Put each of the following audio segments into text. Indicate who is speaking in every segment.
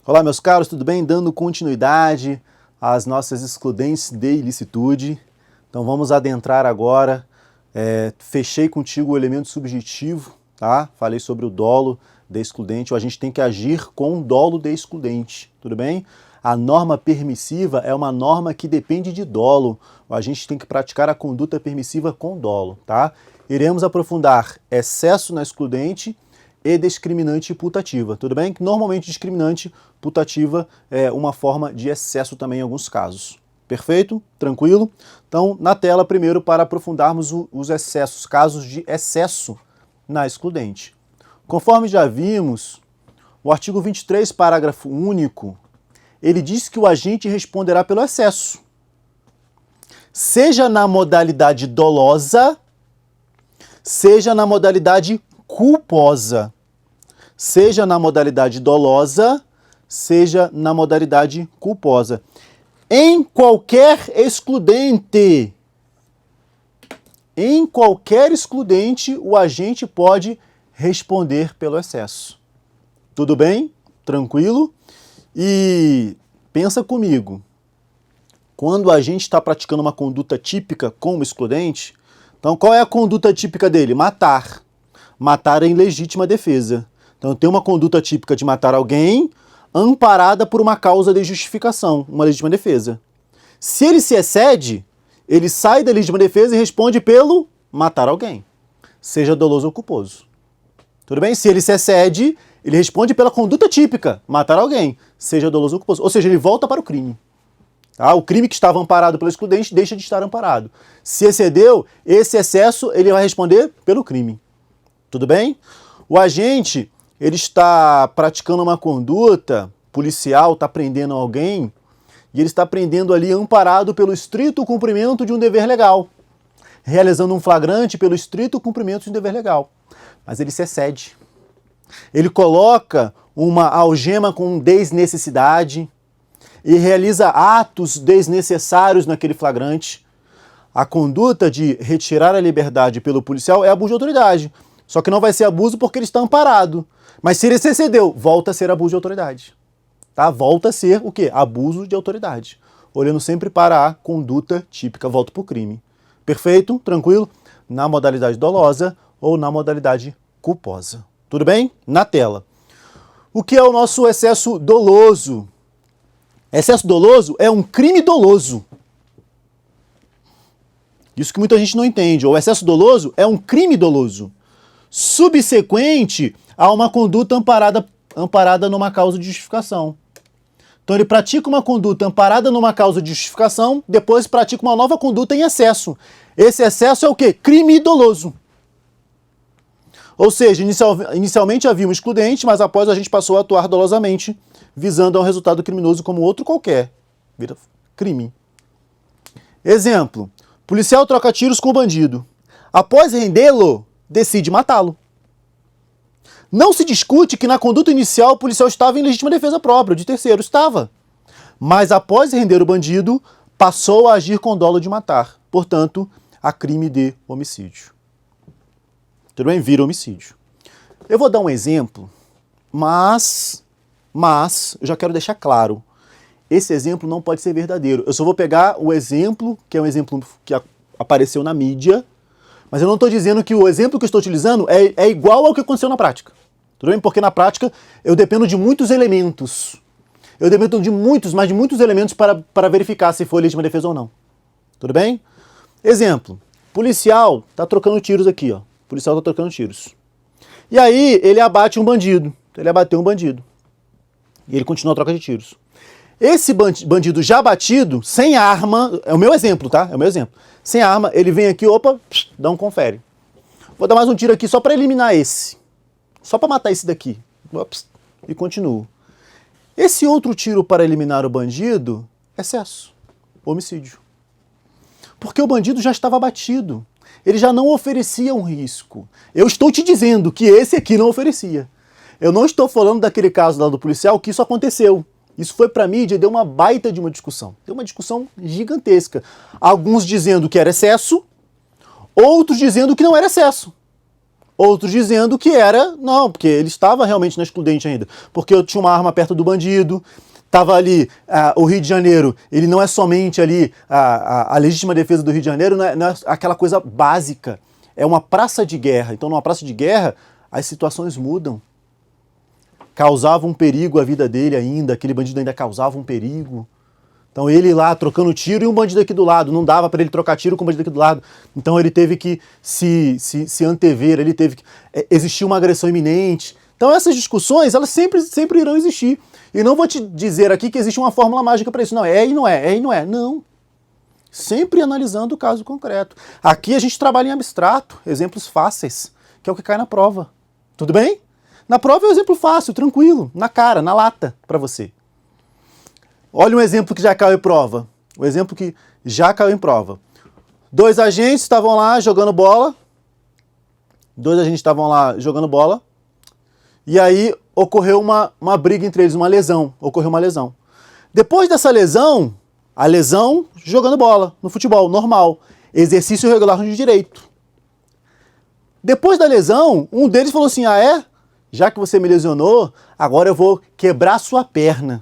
Speaker 1: Olá, meus caros, tudo bem? Dando continuidade às nossas excludentes de ilicitude. Então vamos adentrar agora. Fechei contigo o elemento subjetivo, tá? Falei sobre o dolo de excludente. A gente tem que agir com dolo de excludente, tudo bem? A norma permissiva é uma norma que depende de dolo. A gente tem que praticar a conduta permissiva com dolo, tá? Iremos aprofundar excesso na excludente e discriminante putativa, tudo bem? Normalmente discriminante putativa é uma forma de excesso também em alguns casos. Perfeito? Tranquilo? Então, na tela primeiro para aprofundarmos os excessos, casos de excesso na excludente. Conforme já vimos, o artigo 23, parágrafo único, ele diz que o agente responderá pelo excesso, seja na modalidade dolosa, seja na modalidade culposa. Seja na modalidade dolosa, seja na modalidade culposa. Em qualquer excludente, o agente pode responder pelo excesso. Tudo bem? Tranquilo? E pensa comigo, quando a gente está praticando uma conduta típica como excludente, então qual é a conduta típica dele? Matar. Matar em legítima defesa. Então tem uma conduta típica de matar alguém amparada por uma causa de justificação, uma legítima defesa. Se ele se excede, ele sai da legítima defesa e responde pelo matar alguém, seja doloso ou culposo. Tudo bem? Se ele se excede, ele responde pela conduta típica, matar alguém, seja doloso ou culposo. Ou seja, ele volta para o crime. Tá? O crime que estava amparado pelo excludente deixa de estar amparado. Se excedeu, esse excesso ele vai responder pelo crime. Tudo bem? O agente, ele está praticando uma conduta policial, está prendendo alguém, e ele está prendendo ali amparado pelo estrito cumprimento de um dever legal, realizando um flagrante pelo estrito cumprimento de um dever legal. Mas ele se excede. Ele coloca uma algema com desnecessidade e realiza atos desnecessários naquele flagrante. A conduta de retirar a liberdade pelo policial é abuso de autoridade. Só que não vai ser abuso porque ele está amparado. Mas se ele se excedeu, volta a ser abuso de autoridade. Tá? Volta a ser o quê? Abuso de autoridade. Olhando sempre para a conduta típica, volta para o crime. Perfeito? Tranquilo? Na modalidade dolosa ou na modalidade culposa. Tudo bem? Na tela. O que é o nosso excesso doloso? Excesso doloso é um crime doloso. Isso que muita gente não entende. O excesso doloso é um crime doloso, subsequente a uma conduta amparada numa causa de justificação. Então ele pratica uma conduta amparada numa causa de justificação, depois pratica uma nova conduta em excesso. Esse excesso é o quê? Crime doloso. Ou seja, inicialmente havia um excludente, mas após a gente passou a atuar dolosamente, visando a um resultado criminoso como outro qualquer. Vira crime. Exemplo, policial troca tiros com o bandido. Após rendê-lo, decide matá-lo. Não se discute que na conduta inicial o policial estava em legítima defesa própria, de terceiro, estava. Mas após render o bandido, passou a agir com dolo de matar. Portanto, a crime de homicídio. Tudo bem? Vira homicídio. Eu vou dar um exemplo, mas eu já quero deixar claro. Esse exemplo não pode ser verdadeiro. Eu só vou pegar o exemplo, que é um exemplo que apareceu na mídia, mas eu não estou dizendo que o exemplo que eu estou utilizando é igual ao que aconteceu na prática. Tudo bem? Porque na prática eu dependo de muitos elementos. Eu dependo de muitos elementos para verificar se foi legítima defesa ou não. Tudo bem? Exemplo. Policial está trocando tiros aqui, ó. Policial está trocando tiros. E aí ele abate um bandido. Ele abateu um bandido. E ele continua a troca de tiros. Esse bandido já batido, sem arma, é o meu exemplo, tá? É o meu exemplo. Sem arma, ele vem aqui, opa, dá um confere. Vou dar mais um tiro aqui só para eliminar esse. Só para matar esse daqui. Ops, e continuo. Esse outro tiro para eliminar o bandido, excesso, homicídio. Porque o bandido já estava abatido. Ele já não oferecia um risco. Eu estou te dizendo que esse aqui não oferecia. Eu não estou falando daquele caso lá do policial que isso aconteceu. Isso foi para a mídia e deu uma baita de uma discussão. Deu uma discussão gigantesca. Alguns dizendo que era excesso, outros dizendo que não era excesso. Outros dizendo que era, não, porque ele estava realmente na excludente ainda, porque eu tinha uma arma perto do bandido, estava ali, o Rio de Janeiro, ele não é somente ali a legítima defesa do Rio de Janeiro, não é aquela coisa básica, é uma praça de guerra. Então, numa praça de guerra, as situações mudam. Causava um perigo à vida dele ainda, aquele bandido ainda causava um perigo. Então ele lá trocando tiro e um bandido aqui do lado, não dava para ele trocar tiro com o bandido aqui do lado. Então ele teve que se antever, ele teve que existir uma agressão iminente. Então essas discussões, elas sempre irão existir. E não vou te dizer aqui que existe uma fórmula mágica para isso. Não, é e não é, é e não é. Não. Sempre analisando o caso concreto. Aqui a gente trabalha em abstrato, exemplos fáceis, que é o que cai na prova. Tudo bem? Na prova é um exemplo fácil, tranquilo, na cara, na lata, para você. Olha um exemplo que já caiu em prova. O exemplo que já caiu em prova. 2 agentes estavam lá jogando bola. E aí ocorreu uma briga entre eles, uma lesão. Ocorreu uma lesão. Depois dessa lesão, a lesão jogando bola, no futebol, normal. Exercício regular de direito. Depois da lesão, um deles falou assim, já que você me lesionou, agora eu vou quebrar sua perna.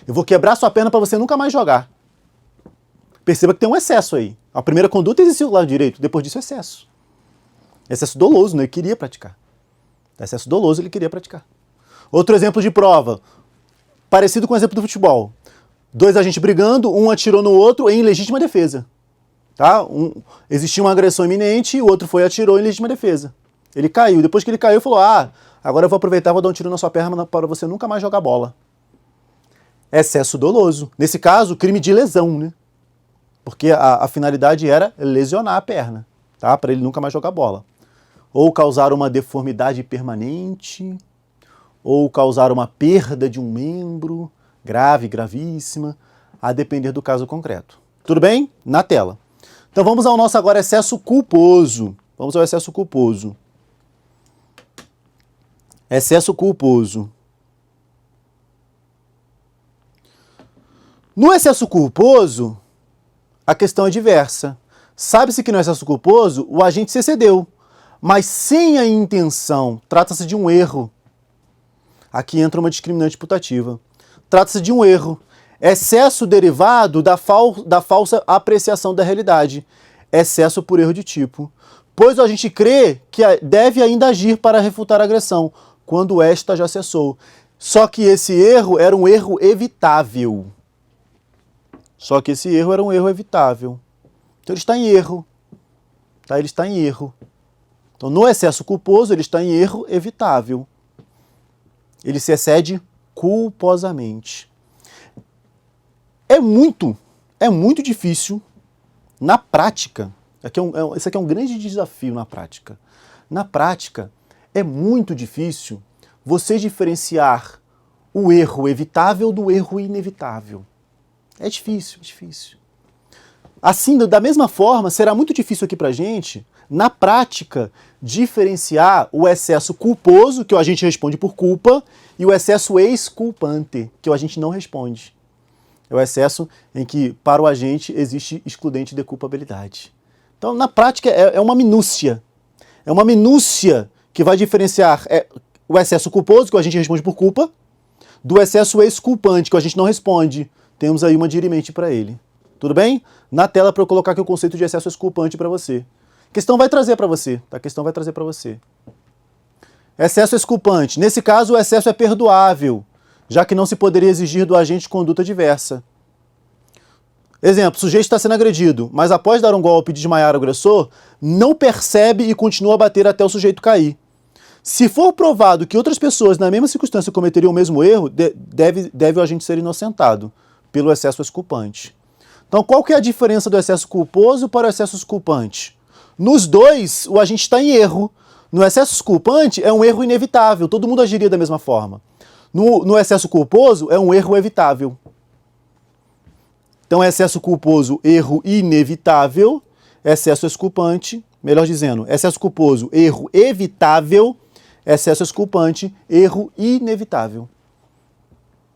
Speaker 1: Eu vou quebrar sua perna para você nunca mais jogar. Perceba que tem um excesso aí. A primeira conduta existiu do lado direito, depois disso excesso. Excesso doloso, né? Ele queria praticar. Excesso doloso, ele queria praticar. Outro exemplo de prova, parecido com o exemplo do futebol. 2 agentes brigando, um atirou no outro em legítima defesa. Tá? Existia uma agressão iminente e o outro foi e atirou em legítima defesa. Ele caiu. Depois que ele caiu, falou, agora eu vou aproveitar e vou dar um tiro na sua perna para você nunca mais jogar bola. Excesso doloso. Nesse caso, crime de lesão, né? Porque a finalidade era lesionar a perna, tá? Para ele nunca mais jogar bola. Ou causar uma deformidade permanente, ou causar uma perda de um membro, grave, gravíssima, a depender do caso concreto. Tudo bem? Na tela. Então vamos ao nosso agora excesso culposo. Vamos ao excesso culposo. Excesso culposo. No excesso culposo, a questão é diversa. Sabe-se que no excesso culposo, o agente se excedeu, mas sem a intenção. Trata-se de um erro. Aqui entra uma discriminante putativa. Trata-se de um erro. Excesso derivado da falsa apreciação da realidade. Excesso por erro de tipo. Pois o agente crê que deve ainda agir para refutar a agressão, quando esta já cessou. Só que esse erro era um erro evitável. Então ele está em erro. Tá? Ele está em erro. Então no excesso culposo ele está em erro evitável. Ele se excede culposamente. É muito difícil na prática. Esse aqui é um grande desafio na prática. Na prática, é muito difícil você diferenciar o erro evitável do erro inevitável. É difícil. Assim, da mesma forma, será muito difícil aqui pra gente, na prática, diferenciar o excesso culposo, que o agente responde por culpa, e o excesso exculpante, que o agente não responde. É o excesso em que, para o agente, existe excludente de culpabilidade. Então, na prática, é uma minúcia. É uma minúcia que vai diferenciar o excesso culposo, que o agente responde por culpa, do excesso exculpante, que o agente não responde. Temos aí uma dirimente para ele. Tudo bem? Na tela para eu colocar aqui o conceito de excesso exculpante para você. A questão vai trazer para você. Tá? A questão vai trazer para você. Excesso exculpante. Nesse caso, o excesso é perdoável, já que não se poderia exigir do agente conduta diversa. Exemplo, o sujeito está sendo agredido, mas após dar um golpe e desmaiar o agressor, não percebe e continua a bater até o sujeito cair. Se for provado que outras pessoas na mesma circunstância cometeriam o mesmo erro, deve o agente ser inocentado pelo excesso exculpante. Então, qual que é a diferença do excesso culposo para o excesso exculpante? Nos dois, o agente está em erro. No excesso exculpante, é um erro inevitável. Todo mundo agiria da mesma forma. No excesso culposo, é um erro evitável. Então, excesso culposo, erro inevitável. Excesso exculpante, melhor dizendo, excesso culposo, erro evitável. Excesso exculpante, erro inevitável.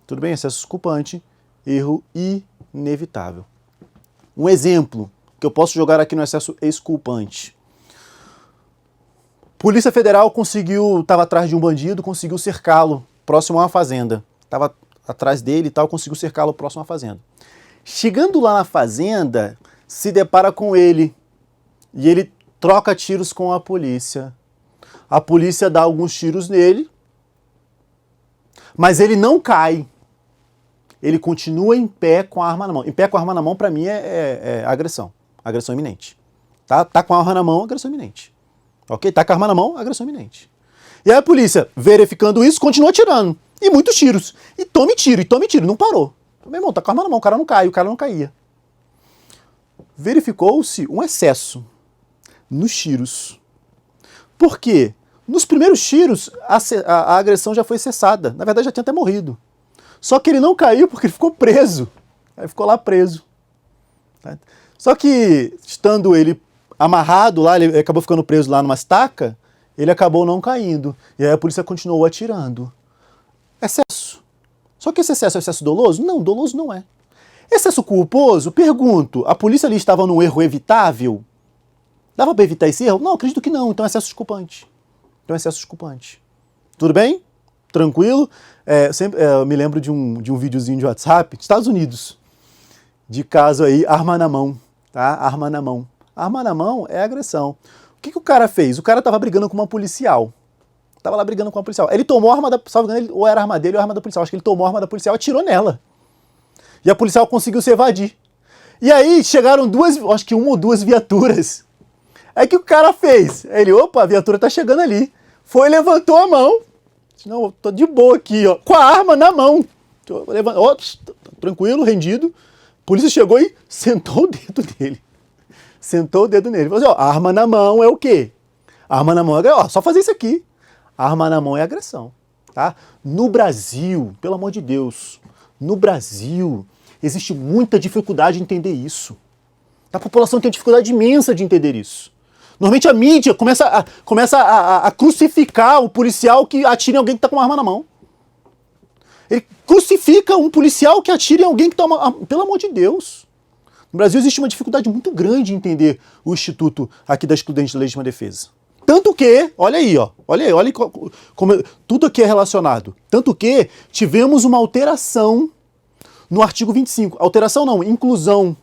Speaker 1: Tudo bem? Excesso exculpante, erro inevitável. Um exemplo que eu posso jogar aqui no excesso exculpante. Polícia Federal estava atrás de um bandido, conseguiu cercá-lo próximo a uma fazenda. Estava atrás dele e tal, conseguiu cercá-lo próximo a uma fazenda. Chegando lá na fazenda, se depara com ele e ele troca tiros com a polícia. A polícia dá alguns tiros nele, mas ele não cai. Ele continua em pé com a arma na mão. Em pé com a arma na mão, para mim, é agressão. Agressão iminente. Tá com a arma na mão, agressão iminente. Ok? Tá com a arma na mão, agressão iminente. E aí a polícia, verificando isso, continua atirando. E muitos tiros. E tome tiro, não parou. Meu irmão, tá com a arma na mão, o cara não cai, o cara não caía. Verificou-se um excesso nos tiros. Por quê? Nos primeiros tiros, a agressão já foi cessada. Na verdade, já tinha até morrido. Só que ele não caiu porque ele ficou preso. Ele ficou lá preso. Só que, estando ele amarrado lá, ele acabou ficando preso lá numa estaca, ele acabou não caindo. E aí a polícia continuou atirando. Excesso. Só que esse excesso é excesso doloso? Não, doloso não é. Excesso culposo? Pergunto, a polícia ali estava num erro evitável? Dava para evitar esse erro? Não, acredito que não. Então é excesso desculpante. Tudo bem? Tranquilo? Eu me lembro de um videozinho de WhatsApp, Estados Unidos, de caso aí, arma na mão, tá? Arma na mão. Arma na mão é agressão. O que o cara fez? O cara tava brigando com uma policial. Tava lá brigando com uma policial. Ele tomou a arma da... Salvo engano, ou era a arma dele ou a arma da policial. Acho que ele tomou a arma da policial e atirou nela. E a policial conseguiu se evadir. E aí chegaram acho que uma ou duas viaturas. Aí o que o cara fez? Ele, opa, a viatura tá chegando ali. Foi, levantou a mão. Não, eu tô de boa aqui, ó. Com a arma na mão. Tranquilo, rendido. A polícia chegou e sentou o dedo dele. Sentou o dedo nele. Falou assim, ó, arma na mão é o quê? Arma na mão é agressão. Ó, só fazer isso aqui. Arma na mão é agressão, tá? No Brasil, pelo amor de Deus, no Brasil existe muita dificuldade de entender isso. A população tem uma dificuldade imensa de entender isso. Normalmente a mídia começa a crucificar o policial que atira em alguém que está com uma arma na mão. Ele crucifica um policial que atira em alguém que está com uma arma. Pelo amor de Deus. No Brasil existe uma dificuldade muito grande em entender o instituto aqui da excludente de legítima defesa. Tanto que, olha aí como tudo aqui é relacionado. Tanto que tivemos uma alteração no artigo 25. Alteração não, inclusão.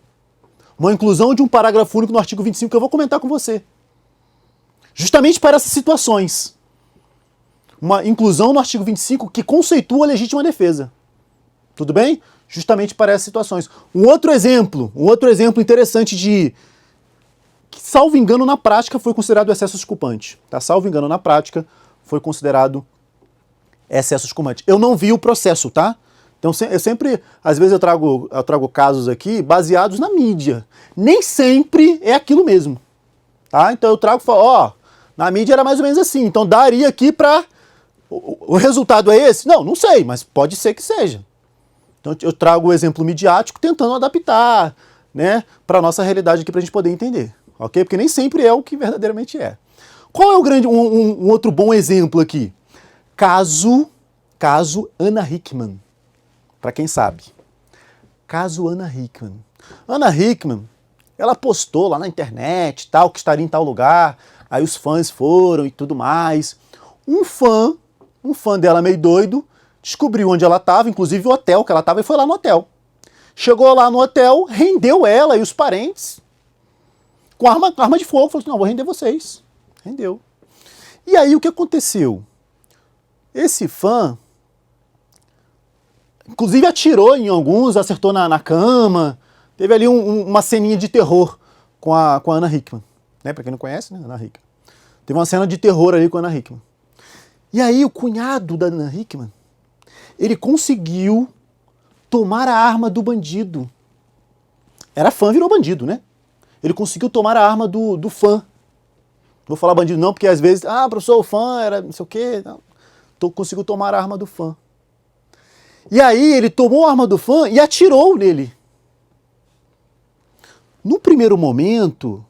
Speaker 1: Uma inclusão de um parágrafo único no artigo 25 que eu vou comentar com você. Justamente para essas situações. Uma inclusão no artigo 25 que conceitua a legítima defesa. Tudo bem? Justamente para essas situações. Um outro exemplo interessante que, salvo engano, na prática foi considerado excesso desculpante. Tá? Salvo engano, na prática foi considerado excesso desculpante. Eu não vi o processo, tá? Então, eu sempre, às vezes eu trago casos aqui baseados na mídia. Nem sempre é aquilo mesmo. Tá? Então eu trago e falo, ó, na mídia era mais ou menos assim, então daria aqui para... O resultado é esse? Não sei, mas pode ser que seja. Então eu trago o exemplo midiático tentando adaptar, né, para a nossa realidade aqui para a gente poder entender. Ok? Porque nem sempre é o que verdadeiramente é. Qual é um outro bom exemplo aqui? Caso Ana Hickman. Para quem sabe. Caso Ana Hickman. Ana Hickman, ela postou lá na internet, tal, que estaria em tal lugar, aí os fãs foram e tudo mais. Um fã dela meio doido, descobriu onde ela estava, inclusive o hotel que ela estava, e foi lá no hotel. Chegou lá no hotel, rendeu ela e os parentes com arma de fogo, falou assim, não, vou render vocês. Rendeu. E aí o que aconteceu? Esse fã, inclusive atirou em alguns, acertou na cama, teve ali uma ceninha de terror com a Ana Hickman. Né? Para quem não conhece, né? Ana Hickman. Teve uma cena de terror ali com a Ana Hickman. E aí o cunhado da Ana Hickman, ele conseguiu tomar a arma do bandido. Era fã, virou bandido, né? Ele conseguiu tomar a arma do fã. Não vou falar bandido não, porque às vezes, professor, o fã era não sei o quê. Não. Então conseguiu tomar a arma do fã. E aí ele tomou a arma do fã e atirou nele. No primeiro momento,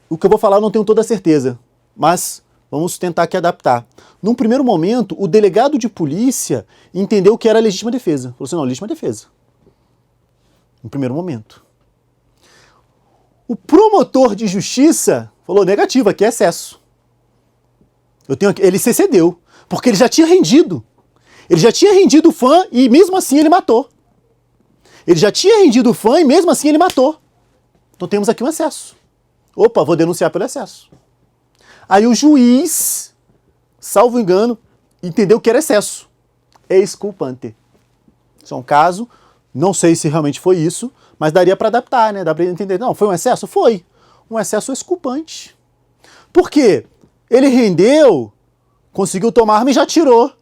Speaker 1: o que eu vou falar eu não tenho toda a certeza, mas vamos tentar aqui adaptar. Num primeiro momento, o delegado de polícia entendeu que era legítima defesa. Falou assim, não, legítima defesa. No primeiro momento. O promotor de justiça falou, negativo, aqui é excesso. Ele se excedeu, porque ele já tinha rendido. Ele já tinha rendido o fã e mesmo assim ele matou. Ele já tinha rendido o fã e mesmo assim ele matou. Então temos aqui um excesso. Opa, vou denunciar pelo excesso. Aí o juiz, salvo engano, entendeu que era excesso. Exculpante. Isso é um caso, não sei se realmente foi isso, mas daria para adaptar, né? Dá para entender. Não, foi um excesso? Foi. Um excesso exculpante. Por quê? Ele rendeu, conseguiu tomar arma e já tirou.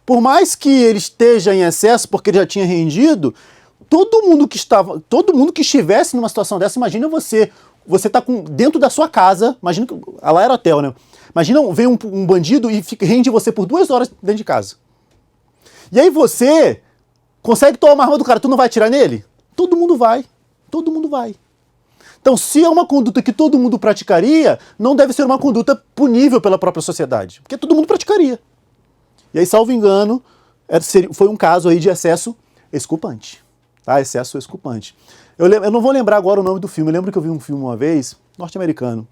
Speaker 1: Por mais que ele esteja em excesso, porque ele já tinha rendido, todo mundo que estivesse numa situação dessa, imagina você tá dentro da sua casa, imagina que lá era hotel, né? Imagina, vem um bandido e rende você por 2 horas dentro de casa. E aí você consegue tomar a arma do cara, tu não vai atirar nele? Todo mundo vai. Todo mundo vai. Então, se é uma conduta que todo mundo praticaria, não deve ser uma conduta punível pela própria sociedade, porque todo mundo praticaria. E aí, salvo engano, foi um caso aí de excesso exculpante. Tá? Excesso exculpante. Eu não vou lembrar agora o nome do filme, eu lembro que eu vi um filme uma vez, norte-americano,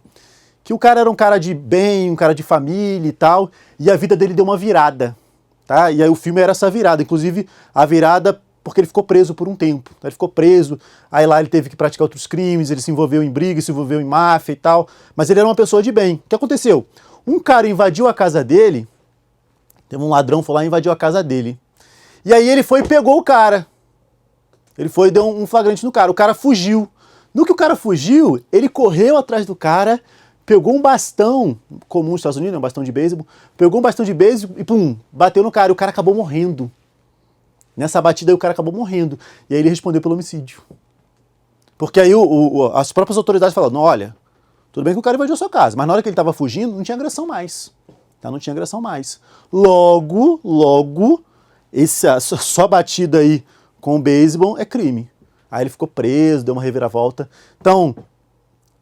Speaker 1: que o cara era um cara de bem, um cara de família e tal, e a vida dele deu uma virada. Tá? E aí o filme era essa virada, inclusive a virada porque ele ficou preso por um tempo. Ele ficou preso, aí lá ele teve que praticar outros crimes, ele se envolveu em briga, se envolveu em máfia e tal, mas ele era uma pessoa de bem. O que aconteceu? Um cara invadiu a casa dele, teve um ladrão, foi lá e invadiu a casa dele. E aí ele foi e pegou o cara. Ele foi e deu um flagrante no cara. O cara fugiu. No que o cara fugiu, ele correu atrás do cara, pegou um bastão, comum nos Estados Unidos, um bastão de beisebol, pegou um bastão de beisebol e pum, bateu no cara. E o cara acabou morrendo. Nessa batida aí o cara acabou morrendo. E aí ele respondeu pelo homicídio. Porque aí as próprias autoridades falaram, olha, tudo bem que o cara invadiu a sua casa, mas na hora que ele estava fugindo, não tinha agressão mais. Tá? Não tinha agressão mais. Logo, essa só batida aí com o beisebol é crime. Aí ele ficou preso, deu uma reviravolta. Então,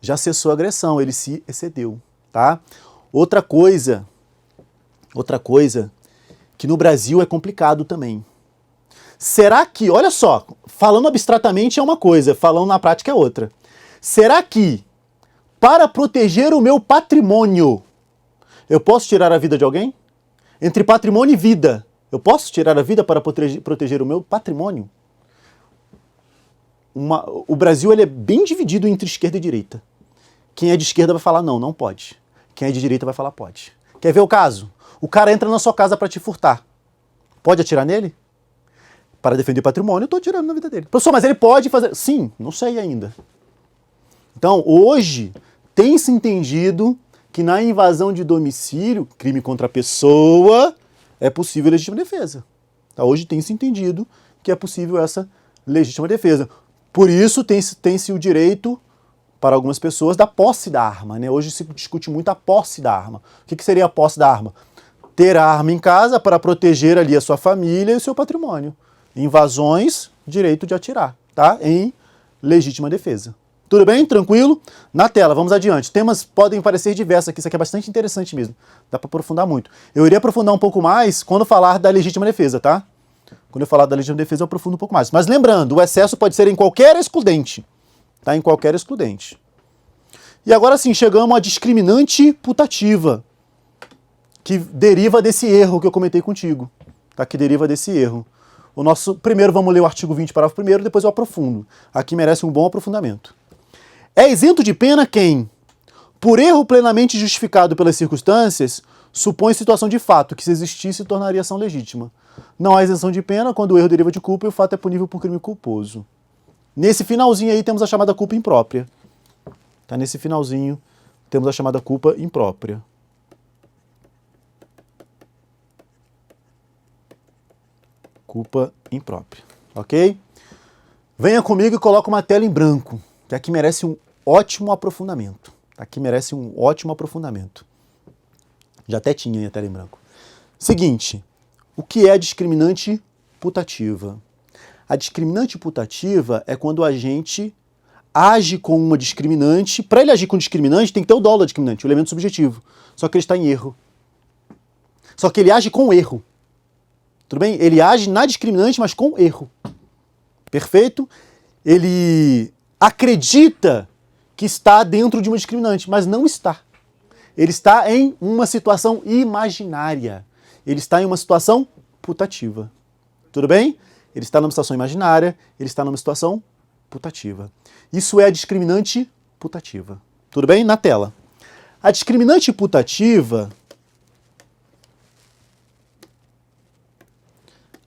Speaker 1: já cessou a agressão, ele se excedeu, tá? Outra coisa que no Brasil é complicado também. Será que, olha só, falando abstratamente é uma coisa, falando na prática é outra. Será que, para proteger o meu patrimônio, eu posso tirar a vida de alguém? Entre patrimônio e vida, eu posso tirar a vida para proteger o meu patrimônio? O Brasil ele é bem dividido entre esquerda e direita. Quem é de esquerda vai falar não pode. Quem é de direita vai falar pode. Quer ver o caso? O cara entra na sua casa para te furtar. Pode atirar nele? Para defender patrimônio, eu estou atirando na vida dele. Professor, mas ele pode fazer... Sim, não sei ainda. Então, hoje, tem-se entendido que na invasão de domicílio, crime contra a pessoa, é possível legítima defesa. Tá? Hoje tem-se entendido que é possível essa legítima defesa. Por isso, tem-se o direito, para algumas pessoas, da posse da arma. Né? Hoje se discute muito a posse da arma. O que seria a posse da arma? Ter a arma em casa para proteger ali a sua família e o seu patrimônio. Invasões, direito de atirar, tá? Em legítima defesa. Tudo bem? Tranquilo? Na tela, vamos adiante. Temas podem parecer diversos aqui, isso aqui é bastante interessante mesmo. Dá para aprofundar muito. Eu iria aprofundar um pouco mais quando falar da legítima defesa, tá? Quando eu falar da legítima defesa, eu aprofundo um pouco mais. Mas lembrando, o excesso pode ser em qualquer excludente. Tá? Em qualquer excludente. E agora sim, chegamos à discriminante putativa, que deriva desse erro que eu comentei contigo. Tá? Que deriva desse erro. Primeiro vamos ler o artigo 20, parágrafo 1º, depois eu aprofundo. Aqui merece um bom aprofundamento. É isento de pena quem, por erro plenamente justificado pelas circunstâncias, supõe situação de fato que, se existisse, tornaria ação legítima. Não há isenção de pena quando o erro deriva de culpa e o fato é punível por crime culposo. Nesse finalzinho aí temos a chamada culpa imprópria. Tá? Nesse finalzinho temos a chamada culpa imprópria. Culpa imprópria, ok? Venha comigo e coloque uma tela em branco, que aqui merece um ótimo aprofundamento. Aqui merece um ótimo aprofundamento. Já até tinha a tela em branco. Seguinte, o que é a discriminante putativa? A discriminante putativa é quando o agente age com uma discriminante. Para ele agir com discriminante, tem que ter o dolo da discriminante, o elemento subjetivo. Só que ele está em erro. Só que ele age com erro. Tudo bem? Ele age na discriminante, mas com erro. Perfeito? Ele acredita que está dentro de uma discriminante, mas não está. Ele está em uma situação imaginária. Ele está em uma situação putativa. Tudo bem? Ele está numa situação imaginária, ele está numa situação putativa. Isso é a discriminante putativa. Tudo bem? Na tela. A discriminante putativa...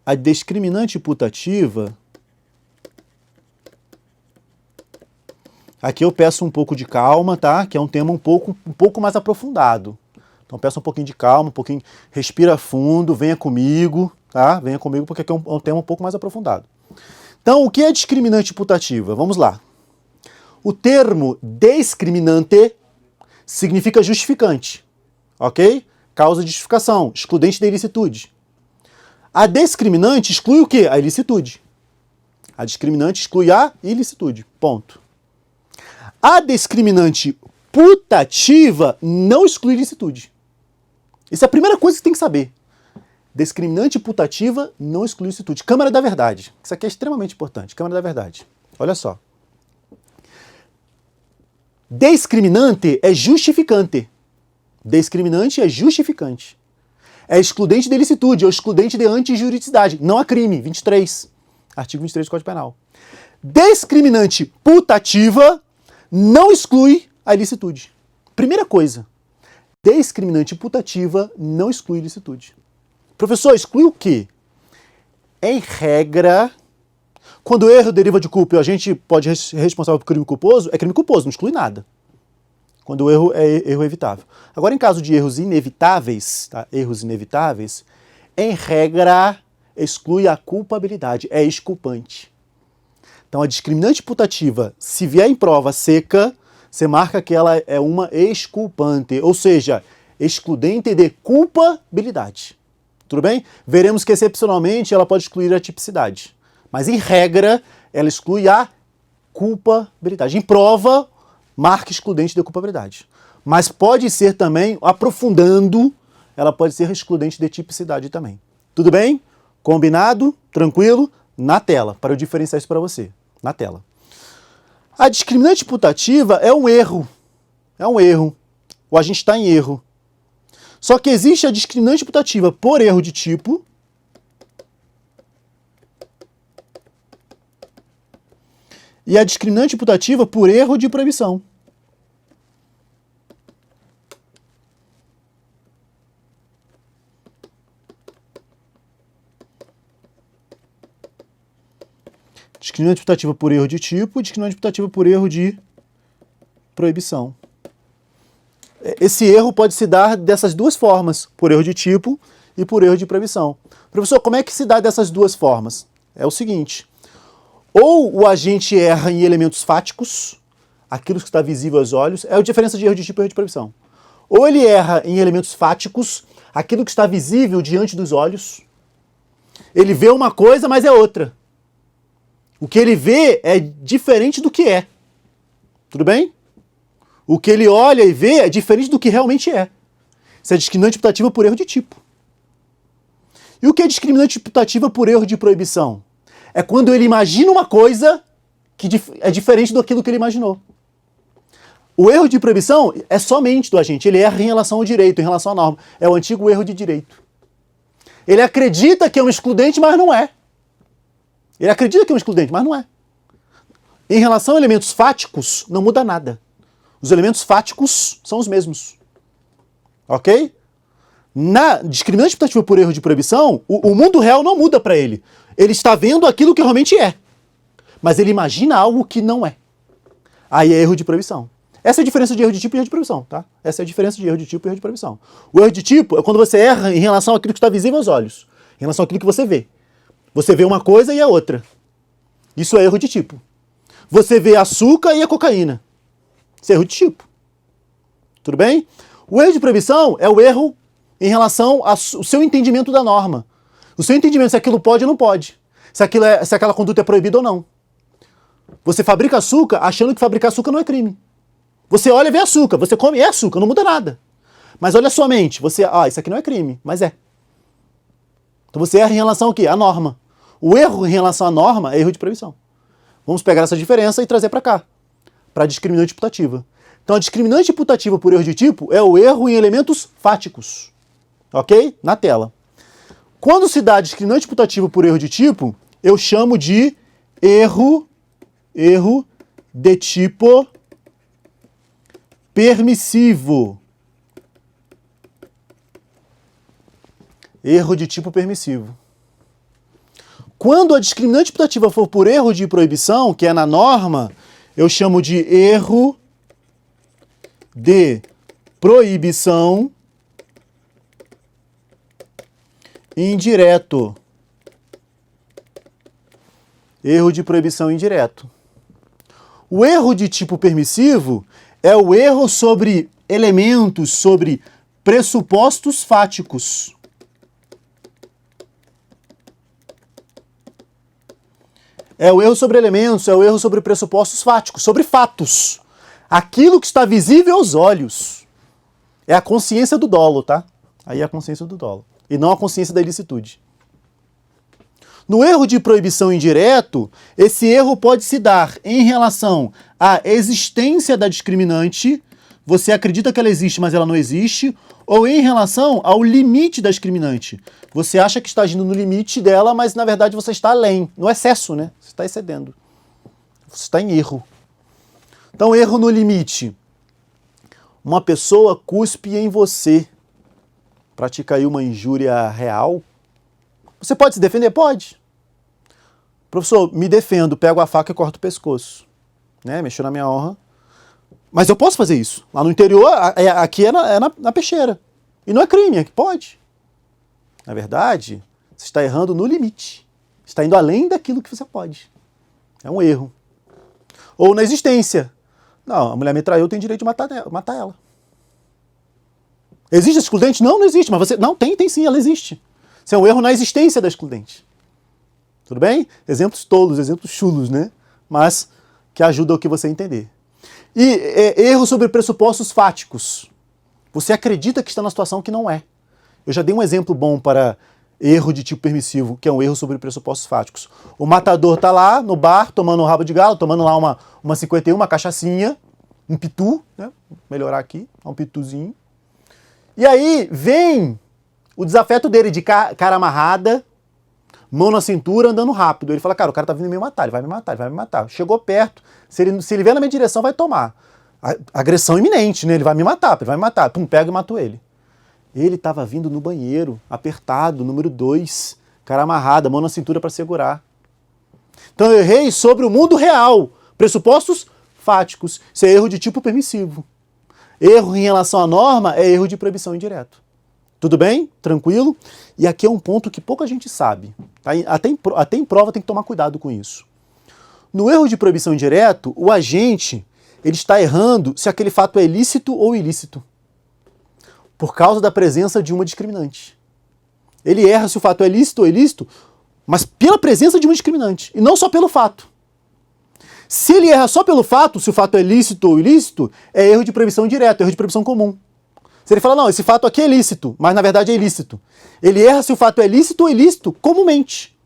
Speaker 1: A discriminante putativa... Aqui eu peço um pouco de calma, tá? Que é um tema um pouco mais aprofundado. Então peço um pouquinho de calma, um pouquinho... Respira fundo, venha comigo, tá? Venha comigo porque aqui é um tema um pouco mais aprofundado. Então, o que é discriminante putativa? Vamos lá. O termo discriminante significa justificante, ok? Causa de justificação, excludente da ilicitude. A discriminante exclui o quê? A ilicitude. A discriminante exclui a ilicitude. Ponto. A discriminante putativa não exclui ilicitude. Isso é a primeira coisa que você tem que saber. Discriminante putativa não exclui ilicitude. Câmara da verdade. Isso aqui é extremamente importante. Câmara da verdade. Olha só. Discriminante é justificante. Discriminante é justificante. É excludente de ilicitude, ou excludente de antijuridicidade. Não há crime. 23. Artigo 23 do Código Penal. Discriminante putativa não exclui a ilicitude. Primeira coisa. Discriminante putativa não exclui ilicitude. Professor, exclui o quê? Em regra, quando o erro deriva de culpa e a gente pode ser responsável por crime culposo, é crime culposo, não exclui nada. Quando o erro é erro evitável. Agora, em caso de erros inevitáveis, tá? Erros inevitáveis, em regra, exclui a culpabilidade, é exculpante. Então, a discriminante putativa, se vier em prova seca, você marca que ela é uma exculpante, ou seja, excludente de culpabilidade. Tudo bem? Veremos que, excepcionalmente, ela pode excluir a tipicidade. Mas, em regra, ela exclui a culpabilidade. Em prova, marca excludente de culpabilidade. Mas pode ser também, aprofundando, ela pode ser excludente de tipicidade também. Tudo bem? Combinado? Tranquilo? Na tela, para eu diferenciar isso para você. Na tela. A discriminante putativa é um erro. É um erro. O agente está em erro. Só que existe a discriminante putativa por erro de tipo e a discriminante putativa por erro de proibição. Discriminante putativa por erro de tipo e discriminante putativa por erro de proibição. Esse erro pode se dar dessas duas formas, por erro de tipo e por erro de proibição. Professor, como é que se dá dessas duas formas? É o seguinte, ou o agente erra em elementos fáticos, aquilo que está visível aos olhos, é a diferença de erro de tipo e erro de proibição. Ou ele erra em elementos fáticos, aquilo que está visível diante dos olhos, ele vê uma coisa, mas é outra. O que ele vê é diferente do que é. Tudo bem? O que ele olha e vê é diferente do que realmente é. Isso é discriminante putativa por erro de tipo. E o que é discriminante putativa por erro de proibição? É quando ele imagina uma coisa que é diferente daquilo que ele imaginou. O erro de proibição é somente do agente. Ele erra em relação ao direito, em relação à norma. É o antigo erro de direito. Ele acredita que é um excludente, mas não é. Ele acredita que é um excludente, mas não é. Em relação a elementos fáticos, não muda nada. Os elementos fáticos são os mesmos. Ok? Na discriminante putativa por erro de proibição, o mundo real não muda para ele. Ele está vendo aquilo que realmente é. Mas ele imagina algo que não é. Aí é erro de proibição. Essa é a diferença de erro de tipo e erro de proibição, tá? Essa é a diferença de erro de tipo e erro de proibição. O erro de tipo é quando você erra em relação àquilo que está visível aos olhos. Em relação àquilo que você vê. Você vê uma coisa e a outra. Isso é erro de tipo. Você vê açúcar e a cocaína. Isso é erro de tipo. Tudo bem? O erro de proibição é o erro em relação ao seu entendimento da norma. O seu entendimento se aquilo pode ou não pode. Se aquela conduta é proibida ou não. Você fabrica açúcar achando que fabricar açúcar não é crime. Você olha e vê açúcar. Você come, é açúcar, não muda nada. Mas olha a sua mente. Isso aqui não é crime, mas é. Então você erra em relação ao quê? À norma. O erro em relação à norma é erro de proibição. Vamos pegar essa diferença e trazer para cá. Para a discriminante putativa. Então a discriminante putativa por erro de tipo é o erro em elementos fáticos. Ok? Na tela. Quando se dá a discriminante putativa por erro de tipo, eu chamo de erro de tipo permissivo. Erro de tipo permissivo. Quando a discriminante putativa for por erro de proibição, que é na norma, eu chamo de erro de proibição indireto. Erro de proibição indireto. O erro de tipo permissivo é o erro sobre elementos, sobre pressupostos fáticos. É o erro sobre elementos, é o erro sobre pressupostos fáticos, sobre fatos. Aquilo que está visível aos olhos. É a consciência do dolo, tá? Aí é a consciência do dolo. E não a consciência da ilicitude. No erro de proibição indireto, esse erro pode se dar em relação à existência da discriminante, você acredita que ela existe, mas ela não existe, ou em relação ao limite da discriminante. Você acha que está agindo no limite dela, mas na verdade você está além, no excesso, né? Você está excedendo. Você está em erro. Então, erro no limite. Uma pessoa cuspe em você, pratica aí uma injúria real. Você pode se defender? Pode. Professor, me defendo, pego a faca e corto o pescoço. Né? Mexeu na minha honra. Mas eu posso fazer isso. Lá no interior, aqui é na peixeira. E não é crime, aqui pode. Na verdade, você está errando no limite. Está indo além daquilo que você pode. É um erro. Ou na existência. Não, a mulher me traiu, eu tenho direito de matar ela. Existe excludente? Não, não existe. Mas você... Não, tem sim, ela existe. Isso é um erro na existência da excludente. Tudo bem? Exemplos tolos, exemplos chulos, né? Mas que ajudam o que você a entender. E erro sobre pressupostos fáticos. Você acredita que está na situação que não é. Eu já dei um exemplo bom para erro de tipo permissivo, que é um erro sobre pressupostos fáticos. O matador está lá no bar, tomando um rabo de galo, tomando lá uma 51, uma cachaçinha, um pitu, né? Vou melhorar aqui, um pituzinho. E aí vem o desafeto dele de cara amarrada, mão na cintura, andando rápido. Ele fala, cara, o cara tá vindo me matar, ele vai me matar, ele vai me matar. Chegou perto, se ele vier na minha direção, vai tomar. Agressão iminente, né? Ele vai me matar, ele vai me matar. Pum, pega e matou ele. Ele estava vindo no banheiro, apertado, número 2, cara amarrada, mão na cintura para segurar. Então eu errei sobre o mundo real. Pressupostos fáticos. Isso é erro de tipo permissivo. Erro em relação à norma é erro de proibição indireto. Tudo bem? Tranquilo? E aqui é um ponto que pouca gente sabe. Tá? Até em prova tem que tomar cuidado com isso. No erro de proibição indireto, o agente ele está errando se aquele fato é ilícito ou ilícito. Por causa da presença de uma discriminante. Ele erra se o fato é lícito ou ilícito, mas pela presença de uma discriminante, e não só pelo fato. Se ele erra só pelo fato, se o fato é lícito ou ilícito, é erro de proibição indireta, erro de proibição comum. Se ele fala, não, esse fato aqui é lícito, mas na verdade é ilícito. Ele erra se o fato é lícito ou ilícito comumente.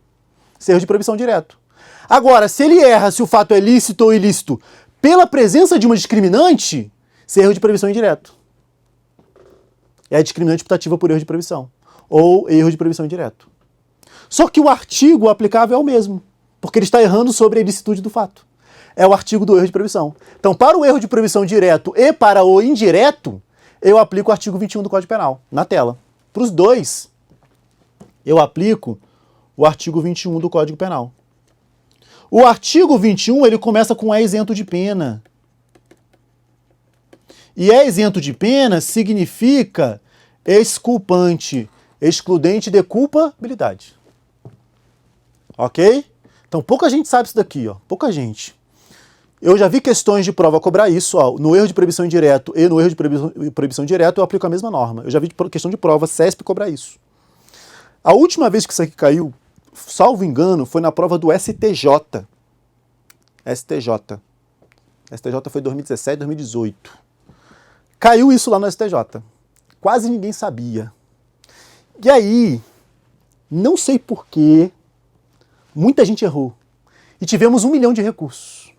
Speaker 1: Esse é erro de proibição direto. Agora, se ele erra se o fato é lícito ou ilícito pela presença de uma discriminante, esse é erro de proibição indireto. É a discriminante putativa por erro de proibição. Ou erro de proibição indireto. Só que o artigo aplicável é o mesmo. Porque ele está errando sobre a ilicitude do fato. É o artigo do erro de proibição. Então, para o erro de proibição direto e para o indireto, eu aplico o artigo 21 do Código Penal, na tela. Para os dois, eu aplico o artigo 21 do Código Penal. O artigo 21, ele começa com é isento de pena. E é isento de pena significa exculpante, excludente de culpabilidade. Ok? Então pouca gente sabe isso daqui, ó. Pouca gente. Eu já vi questões de prova cobrar isso, ó. No erro de proibição indireto e no erro de proibição direto eu aplico a mesma norma. Eu já vi questão de prova CESP cobrar isso. A última vez que isso aqui caiu, salvo engano, foi na prova do STJ. STJ foi 2017, 2018. Caiu isso lá no STJ. Quase ninguém sabia. E aí, não sei porquê, muita gente errou. E tivemos 1 milhão de recursos.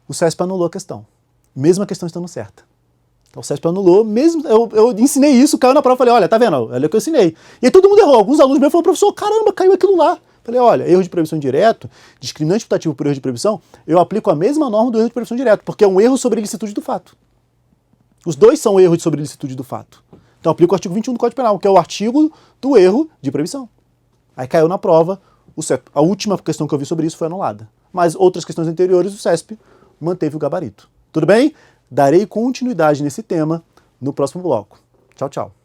Speaker 1: O CESP anulou a questão. mesmo a questão estando certa. Então o CESP anulou, mesmo eu ensinei isso, caiu na prova, falei, olha, tá vendo? Olha o que eu ensinei. E aí todo mundo errou. Alguns alunos meus falaram, professor, caramba, caiu aquilo lá. Falei, olha, erro de proibição direto, discriminante putativo por erro de proibição, eu aplico a mesma norma do erro de proibição direto, porque é um erro sobre a ilicitude do fato. Os dois são erros sobre a ilicitude do fato. Então eu aplico o artigo 21 do Código Penal, que é o artigo do erro de proibição. Aí caiu na prova, a última questão que eu vi sobre isso foi anulada. Mas outras questões anteriores, o CESP manteve o gabarito. Tudo bem? Darei continuidade nesse tema no próximo bloco. Tchau, tchau.